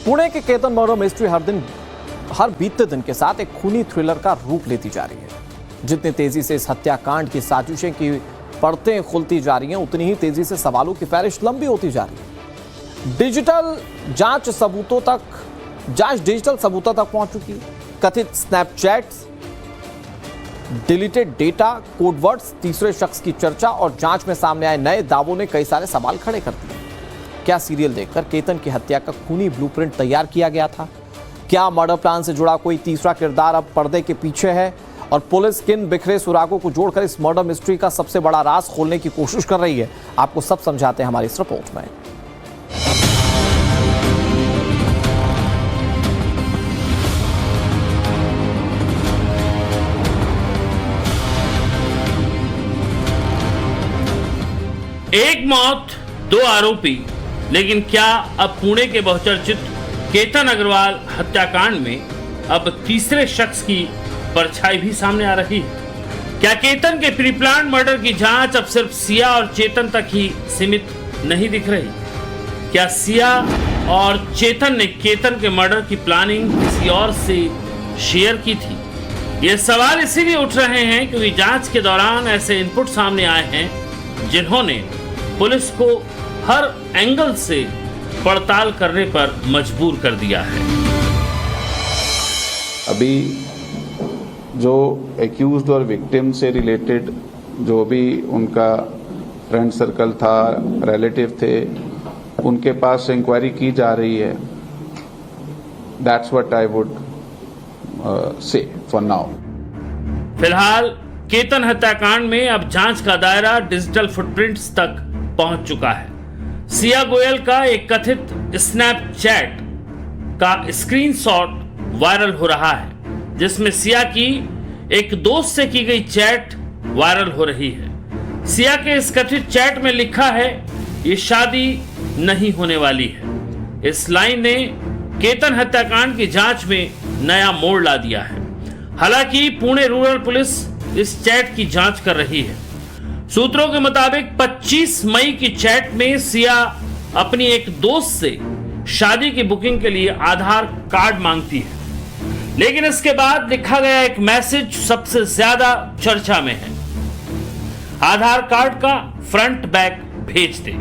पुणे के Ketan murder mystery हर बीतते दिन के साथ एक खूनी थ्रिलर का रूप लेती जा रही है। जितनी तेजी से इस हत्याकांड की साजिशें की परतें खुलती जा रही हैं, उतनी ही तेजी से सवालों की फहरिस्त लंबी होती जा रही है। डिजिटल सबूतों तक पहुंच चुकी। कथित स्नैपचैट्स, डिलीटेड डेटा, कोडवर्ड्स, तीसरे शख्स की चर्चा और जांच में सामने आए नए दावों ने कई सारे सवाल खड़े कर दिए। क्या सीरियल देखकर केतन की हत्या का खूनी ब्लूप्रिंट तैयार किया गया था? क्या मर्डर प्लान से जुड़ा कोई तीसरा किरदार अब पर्दे के पीछे है? और पुलिस किन बिखरे सुरागों को जोड़कर इस मर्डर मिस्ट्री का सबसे बड़ा राज खोलने की कोशिश कर रही है? आपको सब समझाते हैं हमारी इस रिपोर्ट में। एक मौत, दो आरोपी, लेकिन क्या अब पुणे के बहुचर्चित केतन अग्रवाल हत्याकांड में अब तीसरे शख्स की परछाई भी सामने आ रही है? क्या केतन के प्री प्लान मर्डर की जांच अब सिर्फ सिया और चेतन तक ही सीमित नहीं दिख रही? क्या सिया और चेतन ने केतन के मर्डर की प्लानिंग किसी और से शेयर की थी? ये सवाल इसीलिए उठ रहे हैं क्योंकि जांच के दौरान ऐसे इनपुट सामने आए हैं जिन्होंने पुलिस को हर एंगल से पड़ताल करने पर मजबूर कर दिया है। अभी जो एक्यूज्ड और विक्टिम से रिलेटेड जो भी उनका फ्रेंड सर्कल था, रिलेटिव थे, उनके पास इंक्वायरी की जा रही है। That's what I would say for now. फिलहाल केतन हत्याकांड में अब जांच का दायरा डिजिटल फुटप्रिंट्स तक पहुंच चुका है। सिया गोयल का एक कथित स्नैपचैट का स्क्रीनशॉट वायरल हो रहा है, जिसमें सिया की एक दोस्त से की गई चैट वायरल हो रही है। सिया के इस कथित चैट में लिखा है, ये शादी नहीं होने वाली है। इस लाइन ने केतन हत्याकांड की जांच में नया मोड़ ला दिया है। हालांकि पुणे रूरल पुलिस इस चैट की जांच कर रही है। सूत्रों के मुताबिक 25 मई की चैट में सिया अपनी एक दोस्त से शादी की बुकिंग के लिए आधार कार्ड मांगती है, लेकिन इसके बाद लिखा गया एक मैसेज सबसे ज्यादा चर्चा में है। आधार कार्ड का फ्रंट बैक भेज दे,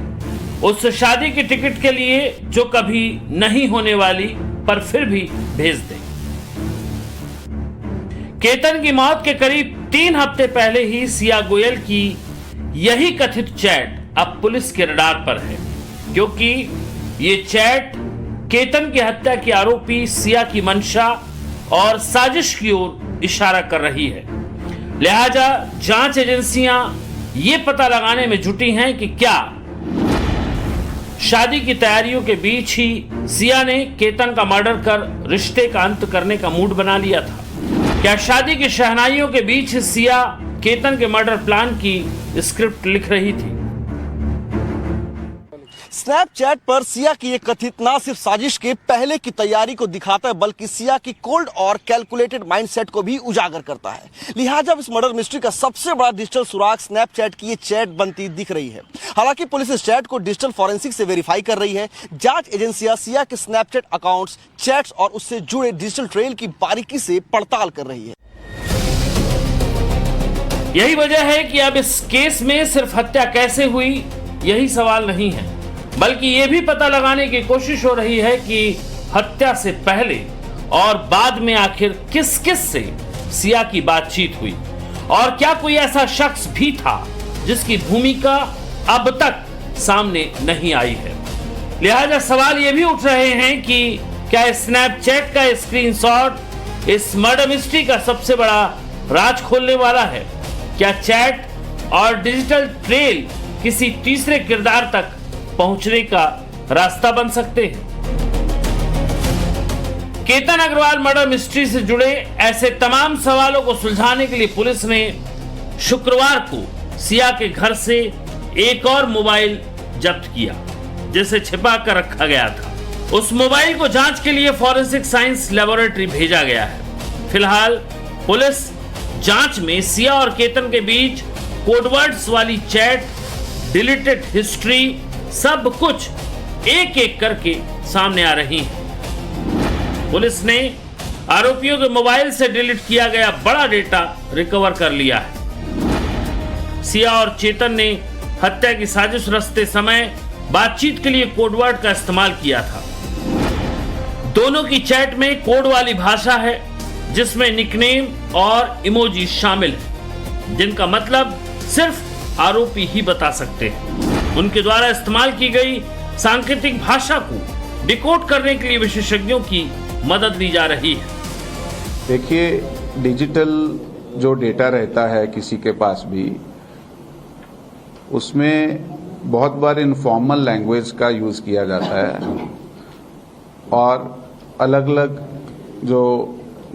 उस शादी की टिकट के लिए जो कभी नहीं होने वाली पर फिर भी भेज दे। केतन की मौत के करीब 3 हफ्ते पहले ही सिया गोयल की यही कथित चैट अब पुलिस के रडार पर है, क्योंकि ये चैट केतन की हत्या के आरोपी सिया की मंशा और साजिश की ओर इशारा कर रही है। लिहाजा जांच एजेंसियां ये पता लगाने में जुटी हैं कि क्या शादी की तैयारियों के बीच ही सिया ने केतन का मर्डर कर रिश्ते का अंत करने का मूड बना लिया था। क्या शादी की शहनाइयों के बीच सिया केतन के मर्डर प्लान की स्क्रिप्ट लिख रही थी? स्नैपचैट पर सिया की ये कथित ना सिर्फ साजिश के पहले की तैयारी को दिखाता है, बल्कि सिया की कोल्ड और कैलकुलेटेड माइंडसेट को भी उजागर करता है। लिहाजा इस मर्डर मिस्ट्री का सबसे बड़ा डिजिटल सुराग स्नैपचैट की ये चैट बनती दिख रही है। हालांकि पुलिस इस चैट को डिजिटल फॉरेंसिक से वेरीफाई कर रही है। जांच एजेंसियां सिया के स्नैपचैट अकाउंट्स, चैट्स और उससे जुड़े डिजिटल ट्रेल की बारीकी से पड़ताल कर रही है। यही वजह है कि अब इस केस में सिर्फ हत्या कैसे हुई यही सवाल नहीं है, बल्कि ये भी पता लगाने की कोशिश हो रही है कि हत्या से पहले और बाद में आखिर किस किस से सिया की बातचीत हुई और क्या कोई ऐसा शख्स भी था जिसकी भूमिका अब तक सामने नहीं आई है। लिहाजा सवाल ये भी उठ रहे हैं कि क्या स्नैपचैट का स्क्रीनशॉट इस मर्डर मिस्ट्री का सबसे बड़ा राज खोलने वाला है? क्या चैट और डिजिटल ट्रेल किसी तीसरे किरदार तक पहुंचने का रास्ता बन सकते हैं? केतन अग्रवाल मर्डर मिस्ट्री से जुड़े ऐसे तमाम सवालों को सुलझाने के लिए पुलिस ने शुक्रवार को सिया के घर से एक और मोबाइल जब्त किया, जिसे छिपा कर रखा गया था। उस मोबाइल को जांच के लिए फॉरेंसिक साइंस लेबोरेटरी भेजा गया है। फिलहाल पुलिस जांच में सिया और केतन के बीच कोडवर्ड्स वाली चैट, डिलीटेड हिस्ट्री, सब कुछ एक एक करके सामने आ रही है। पुलिस ने आरोपियों के मोबाइल से डिलीट किया गया बड़ा डेटा रिकवर कर लिया है। सिया और चेतन ने हत्या की साजिश रचते समय बातचीत के लिए कोडवर्ड का इस्तेमाल किया था। दोनों की चैट में कोड वाली भाषा है जिसमें निकनेम और इमोजी शामिल है, जिनका मतलब सिर्फ आरोपी ही बता सकते हैं। उनके द्वारा इस्तेमाल की गई सांकेतिक भाषा को डिकोड करने के लिए विशेषज्ञों की मदद ली जा रही है। देखिए, डिजिटल जो डेटा रहता है किसी के पास भी, उसमें बहुत बार इनफॉर्मल लैंग्वेज का यूज़ किया जाता है और अलग अलग जो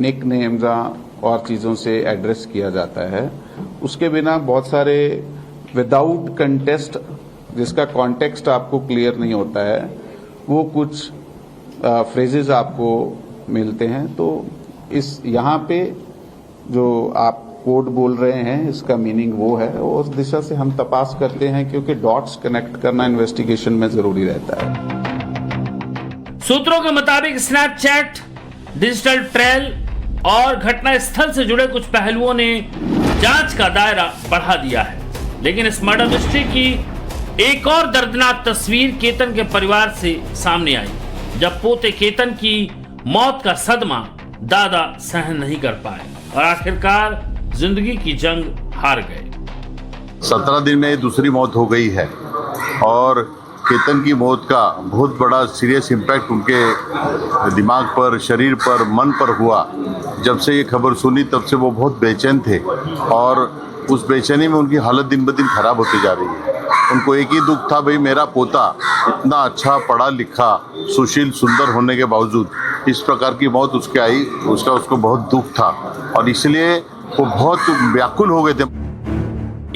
निक नेम्स और चीज़ों से एड्रेस किया जाता है। उसके बिना बहुत सारे विदाउट कंटेस्ट, जिसका कॉन्टेक्स्ट आपको क्लियर नहीं होता है, वो कुछ फ्रेजेस आपको मिलते हैं। तो इस यहाँ पे जो आप कोड बोल रहे हैं, इसका मीनिंग वो है और उस दिशा से हम तपास करते हैं, क्योंकि डॉट्स कनेक्ट करना इन्वेस्टिगेशन में जरूरी रहता है। सूत्रों के मुताबिक स्नैपचैट, डिजिटल ट्रेल और घटना स्थल से जुड़े कुछ पहलुओं ने जांच का दायरा बढ़ा दिया है। लेकिन इस मर्डर मिस्ट्री की एक और दर्दनाक तस्वीर केतन के परिवार से सामने आई, जब पोते केतन की मौत का सदमा दादा सहन नहीं कर पाए और आखिरकार जिंदगी की जंग हार गए। 17 दिन में दूसरी मौत हो गई है और केतन की मौत का बहुत बड़ा सीरियस इम्पैक्ट उनके दिमाग पर, शरीर पर, मन पर हुआ। जब से ये खबर सुनी तब से वो बहुत बेचैन थे और उस बेचैनी में उनकी हालत दिन ब दिन खराब होती जा रही है। उनको एक ही दुख था, भाई मेरा पोता इतना अच्छा पढ़ा लिखा, सुशील, सुंदर होने के बावजूद इस प्रकार की मौत उसके आई, उसको बहुत दुख था और इसलिए वो बहुत व्याकुल हो गए थे।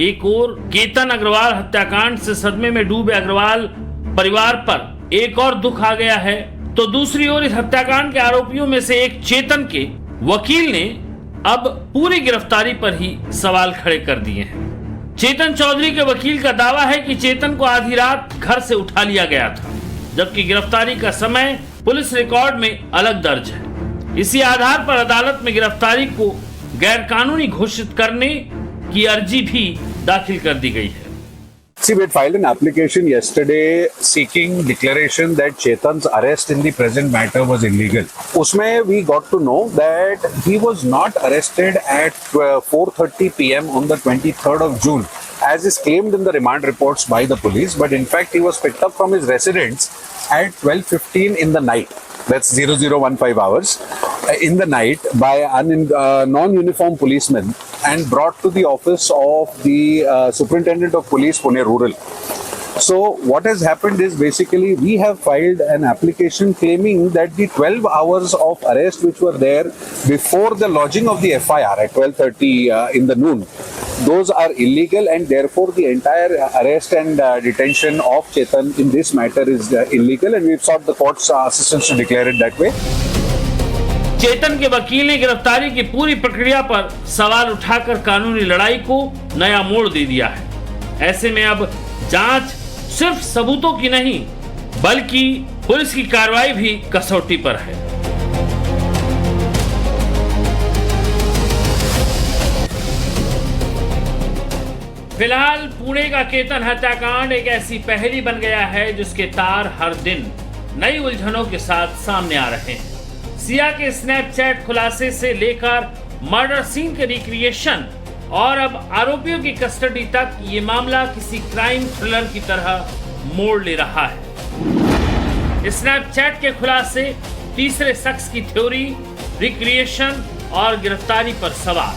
एक और केतन अग्रवाल हत्याकांड से सदमे में डूबे अग्रवाल परिवार पर एक और दुख आ गया है, तो दूसरी ओर इस हत्याकांड के आरोपियों में से एक चेतन के वकील ने अब पूरी गिरफ्तारी पर ही सवाल खड़े कर दिए हैं। चेतन चौधरी के वकील का दावा है कि चेतन को आधी रात घर से उठा लिया गया था, जबकि गिरफ्तारी का समय पुलिस रिकॉर्ड में अलग दर्ज है। इसी आधार पर अदालत में गिरफ्तारी को गैरकानूनी घोषित करने की अर्जी भी दाखिल कर दी गई है। See, we had filed an application yesterday seeking declaration that Chetan's arrest in the present matter was illegal. Usme we got to know that he was not arrested at 4:30 p.m. on the 23rd of June, as is claimed in the remand reports by the police, but in fact he was picked up from his residence at 12:15 in the night. That's 0015 hours in the night by a non-uniformed policeman and brought to the office of the Superintendent of Police, Pune Rural. So what has happened is basically we have filed an application claiming that the 12 hours of arrest which were there before the lodging of the FIR at 12:30 in the noon, those are illegal and therefore the entire arrest and detention of Chetan in this matter is illegal and we've sought the court's assistance to declare it that way. चेतन के वकील ने गिरफ्तारी की पूरी प्रक्रिया पर सवाल उठाकर कानूनी लड़ाई को नया मोड़ दे दिया है। ऐसे में अब जांच सिर्फ सबूतों की नहीं बल्कि पुलिस की कार्रवाई भी कसौटी पर है। फिलहाल पुणे का केतन हत्याकांड एक ऐसी पहेली बन गया है जिसके तार हर दिन नई उलझनों के साथ सामने आ रहे हैं। सिया के स्नैपचैट खुलासे से लेकर मर्डर सीन के रिक्रिएशन और अब आरोपियों की कस्टडी तक ये मामला किसी क्राइम थ्रिलर की तरह मोड़ ले रहा है। स्नैपचैट के खुलासे, तीसरे शख्स की थ्योरी, रिक्रिएशन और गिरफ्तारी पर सवाल।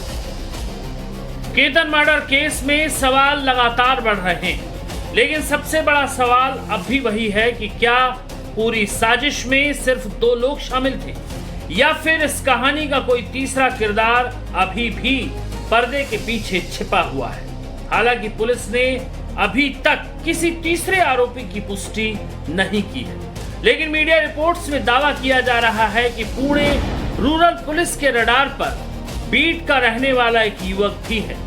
केतन मर्डर केस में सवाल लगातार बढ़ रहे हैं, लेकिन सबसे बड़ा सवाल अब भी वही है कि क्या पूरी साजिश में सिर्फ 2 लोग शामिल थे या फिर इस कहानी का कोई तीसरा किरदार अभी भी पर्दे के पीछे छिपा हुआ है। हालांकि पुलिस ने अभी तक किसी तीसरे आरोपी की पुष्टि नहीं की है, लेकिन मीडिया रिपोर्ट्स में दावा किया जा रहा है कि पुणे रूरल पुलिस के रडार पर बीट का रहने वाला एक युवक भी है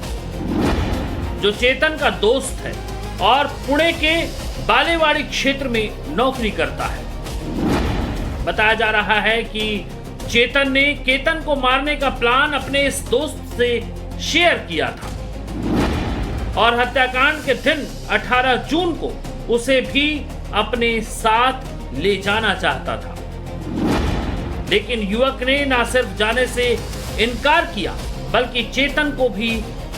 जो चेतन का दोस्त है और पुणे के बालेवाड़ी क्षेत्र में नौकरी करता है। बताया जा रहा है कि चेतन ने केतन को मारने का प्लान अपने इस दोस्त से शेयर किया था और हत्याकांड के दिन 18 जून को उसे भी अपने साथ ले जाना चाहता था, लेकिन युवक ने न सिर्फ जाने से इनकार किया बल्कि चेतन को भी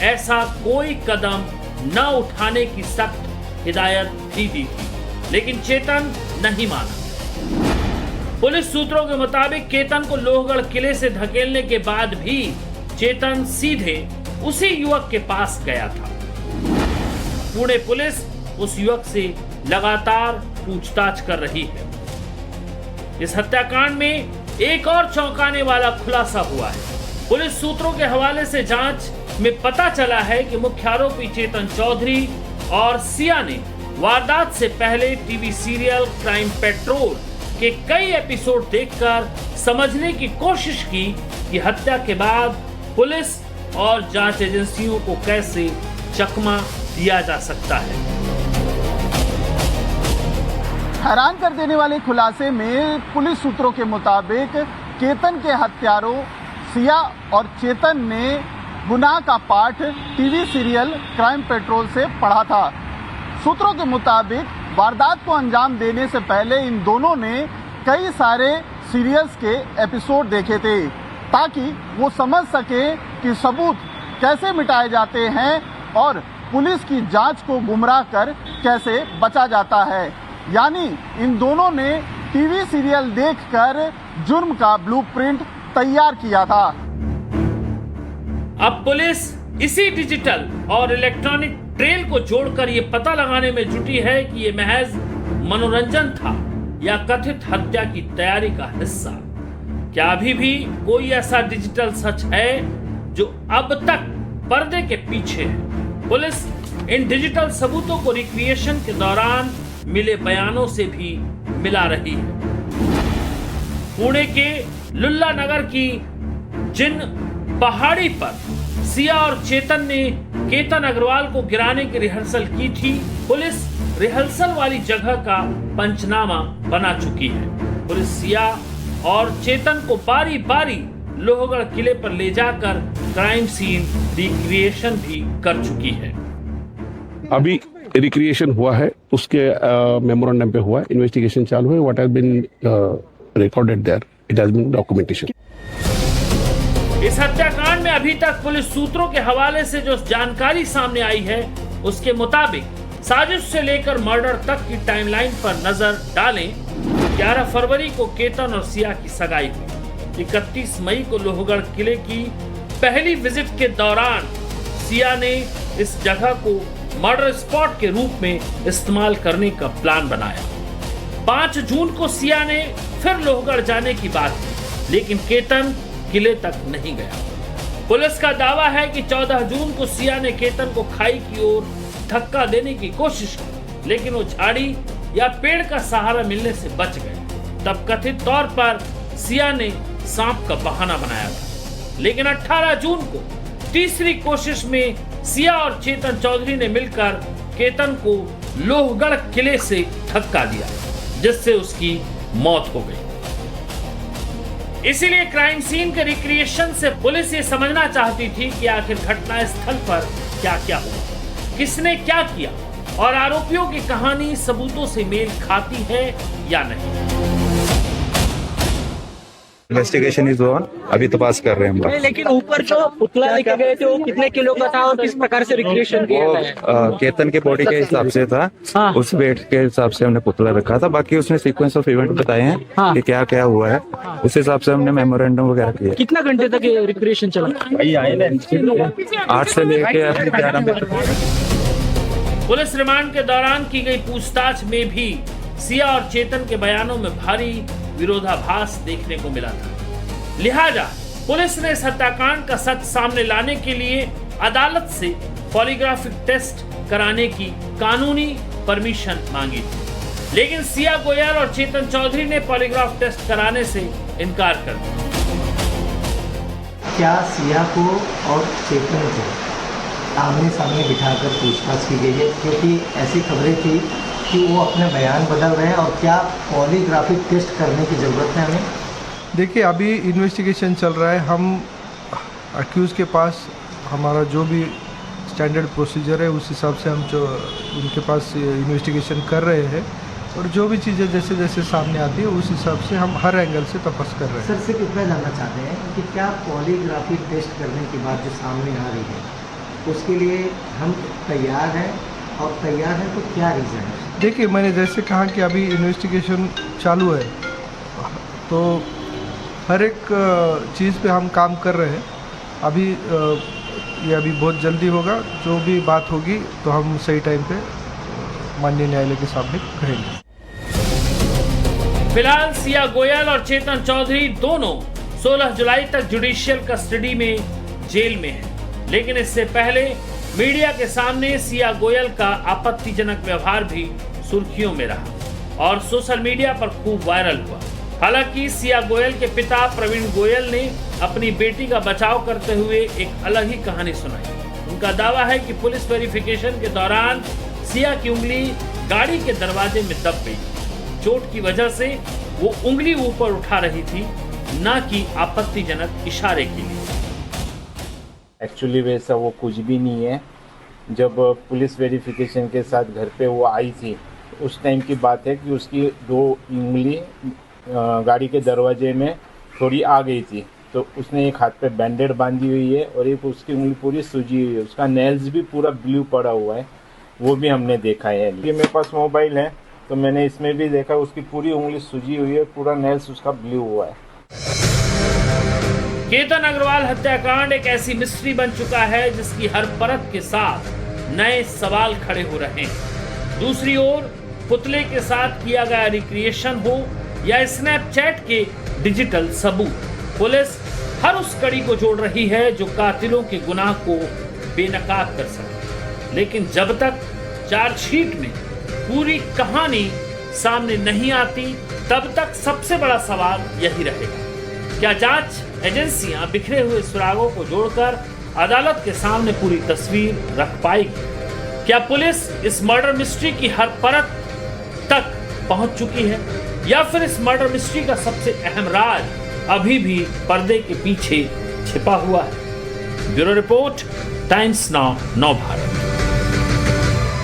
ऐसा कोई कदम न उठाने की सख्त हिदायत भी दी थी, लेकिन चेतन नहीं माना। पुलिस सूत्रों के मुताबिक केतन को लोहगढ़ किले से धकेलने के बाद भी चेतन सीधे उसी युवक के पास गया था। पुणे पुलिस उस युवक से लगातार पूछताछ कर रही है। इस हत्याकांड में एक और चौंकाने वाला खुलासा हुआ है। पुलिस सूत्रों के हवाले से जांच में पता चला है कि मुख्य आरोपी चेतन चौधरी और सिया ने वारदात से पहले टीवी सीरियल क्राइम पेट्रोल के कई एपिसोड देखकर समझने की कोशिश की कि हत्या के बाद पुलिस और जांच एजेंसियों को कैसे चकमा दिया जा सकता है। हैरान कर देने वाले खुलासे में पुलिस सूत्रों के मुताबिक केतन के हत्यारों सिया और चेतन ने गुनाह का पाठ टीवी सीरियल क्राइम पेट्रोल से पढ़ा था। सूत्रों के मुताबिक वारदात को अंजाम देने से पहले इन दोनों ने कई सारे सीरियल्स के एपिसोड देखे थे ताकि वो समझ सके कि सबूत कैसे मिटाए जाते हैं और पुलिस की जांच को गुमराह कर कैसे बचा जाता है। यानी इन दोनों ने टीवी सीरियल देखकर जुर्म का ब्लूप्रिंट तैयार किया था। अब पुलिस इसी डिजिटल और इलेक्ट्रॉनिक ट्रेल को जोड़कर ये पता लगाने में जुटी है कि ये महज मनोरंजन था या कथित हत्या की तैयारी का हिस्सा। क्या अभी भी कोई ऐसा डिजिटल सच है जो अब तक पर्दे के पीछे है? पुलिस इन डिजिटल सबूतों को रिक्रिएशन के दौरान मिले बयानों से भी मिला रही है। पुणे के लुल्ला नगर की जिन पहाड़ी पर सिया और चेतन ने केतन अग्रवाल को गिराने की रिहर्सल की थी, पुलिस रिहर्सल वाली जगह का पंचनामा बना चुकी है। पुलिस सिया और चेतन को बारी बारी लोहगढ़ किले पर ले जाकर क्राइम सीन रिक्रिएशन भी कर चुकी है। अभी रिक्रिएशन हुआ है, उसके मेमोरेंडम पे हुआ है, इन्वेस्टिगेशन चालू है। What has been recorded there, it has been documentation. इस हत्याकांड में अभी तक पुलिस सूत्रों के हवाले से जो जानकारी सामने आई है उसके मुताबिक साजिश से लेकर मर्डर तक की टाइमलाइन पर नजर डालें तो 11 फरवरी को केतन और सिया की सगाई हुई। 31 मई को लोहगढ़ किले की पहली विजिट के दौरान सिया ने इस जगह को मर्डर स्पॉट के रूप में इस्तेमाल करने का प्लान बनाया। 5 जून को सिया ने फिर लोहगढ़ जाने की बात की, लेकिन केतन किले तक नहीं गया। पुलिस का दावा है कि 14 जून को सिया ने केतन को खाई की ओर धक्का देने की कोशिश की, लेकिन वो झाड़ी या पेड़ का सहारा मिलने से बच गए। तब कथित तौर पर सिया ने सांप का बहाना बनाया था, लेकिन 18 जून को तीसरी कोशिश में सिया और चेतन चौधरी ने मिलकर केतन को लोहगढ़ किले से धक्का दिया, जिससे उसकी मौत हो गई। इसीलिए क्राइम सीन के रिक्रिएशन से पुलिस ये समझना चाहती थी कि आखिर घटना स्थल पर क्या क्या हुआ, किसने क्या किया और आरोपियों की कहानी सबूतों से मेल खाती है या नहीं। इन्वेस्टिगेशन इज ऑन, अभी तपास कर रहे हैं हम लोग। लेकिन ऊपर जो पुतला लेके गए थे वो कितने किलो का था और किस प्रकार से रिक्रिएशन किया गया? केतन के बॉडी के हिसाब से था। हाँ। उस वेट के हिसाब से हमने पुतला रखा था। बाकी उसने सीक्वेंस ऑफ इवेंट बताए हैं। हाँ। कि क्या क्या हुआ है, उस हिसाब से हमने मेमोरेंडम वगैरह किया। कितना घंटे तक ये रिक्रिएशन चला? 8 से लेके 11 बजे। पुलिस रिमांड के दौरान की गई पूछताछ में भी सिया और चेतन के बयानों में भारी विरोधाभास देखने को मिला था। लिहाजा पुलिस ने इस हत्याकांड का सच सामने लाने के लिए अदालत से पॉलीग्राफिक टेस्ट कराने की कानूनी परमिशन मांगी थी, लेकिन सिया गोयल और चेतन चौधरी ने पॉलीग्राफ टेस्ट कराने से इनकार कर दिया। क्या सिया को और चेतन को आमने सामने बिठाकर पूछताछ की गई है? क्योंकि ऐसी खबरें थी कि वो अपने बयान बदल रहे हैं और क्या पॉलीग्राफिक टेस्ट करने की जरूरत है हमें? देखिए अभी इन्वेस्टिगेशन चल रहा है। हम अक्यूज़ के पास हमारा जो भी स्टैंडर्ड प्रोसीजर है उस हिसाब से हम जो उनके पास इन्वेस्टिगेशन कर रहे हैं और जो भी चीज़ें जैसे जैसे सामने आती है उस हिसाब से हम हर एंगल से तपास कर रहे हैं। सर सिर्फ इतना जानना चाहते हैं कि क्या पॉलीग्राफी टेस्ट करने की बात जो सामने आ रही है उसके लिए हम तैयार हैं और तैयार हैं तो क्या रीज़न है? देखिए मैंने जैसे कहा कि अभी इन्वेस्टिगेशन चालू है तो हर एक चीज़ पे हम काम कर रहे हैं। अभी ये अभी बहुत जल्दी होगा। जो भी बात होगी तो हम सही टाइम पे माननीय न्यायालय के सामने कहेंगे। फिलहाल सिया गोयल और चेतन चौधरी दोनों 16 जुलाई तक जुडिशियल कस्टडी में जेल में हैं। लेकिन इससे पहले मीडिया के सामने सिया गोयल का आपत्तिजनक व्यवहार भी सुर्खियों में रहा और सोशल मीडिया पर खूब वायरल हुआ। हालांकि सिया गोयल के पिता प्रवीण गोयल ने अपनी बेटी का बचाव करते हुए एक अलग ही कहानी सुनाई। उनका दावा है कि पुलिस वेरिफिकेशन के दौरान सिया की उंगली गाड़ी के दरवाजे में दब गई। चोट की वजह से वो उंगली ऊपर उठा रही थी, न कि आपत्तिजनक इशारे के लिए। एक्चुअली वैसा वो कुछ भी नहीं है। जब पुलिस वेरिफिकेशन के साथ घर पे वो आई थी उस टाइम की बात है कि उसकी 2 उंगली गाड़ी के दरवाजे में थोड़ी आ गई थी, तो उसने एक हाथ पे बैंडेड बांधी हुई है और एक उसकी उंगली पूरी सूजी हुई है। उसका नेल्स भी पूरा ब्लू पड़ा हुआ है, वो भी हमने देखा है। ये मेरे पास मोबाइल है तो मैंने इसमें भी देखा उसकी पूरी उंगली सूजी हुई है, पूरा नेल्स उसका ब्लू हुआ है। केतन अग्रवाल हत्याकांड एक ऐसी मिस्ट्री बन चुका है जिसकी हर परत के साथ नए सवाल खड़े हो रहे हैं। दूसरी ओर पुतले के साथ किया गया रिक्रिएशन हो या स्नैपचैट के डिजिटल सबूत, पुलिस हर उस कड़ी को जोड़ रही है जो कातिलों के गुनाह को बेनकाब कर सके। लेकिन जब तक चार्जशीट में पूरी कहानी सामने नहीं आती तब तक सबसे बड़ा सवाल यही रहेगा, क्या जांच एजेंसियां बिखरे हुए सुरागों को जोड़कर अदालत के सामने पूरी तस्वीर रख पाएगी? क्या पुलिस इस मर्डर मिस्ट्री की हर परत तक पहुंच चुकी है या फिर इस मर्डर मिस्ट्री का सबसे अहम राज अभी भी पर्दे के पीछे छिपा हुआ है? ब्यूरो रिपोर्ट, टाइम्स नाउ, नव भारत।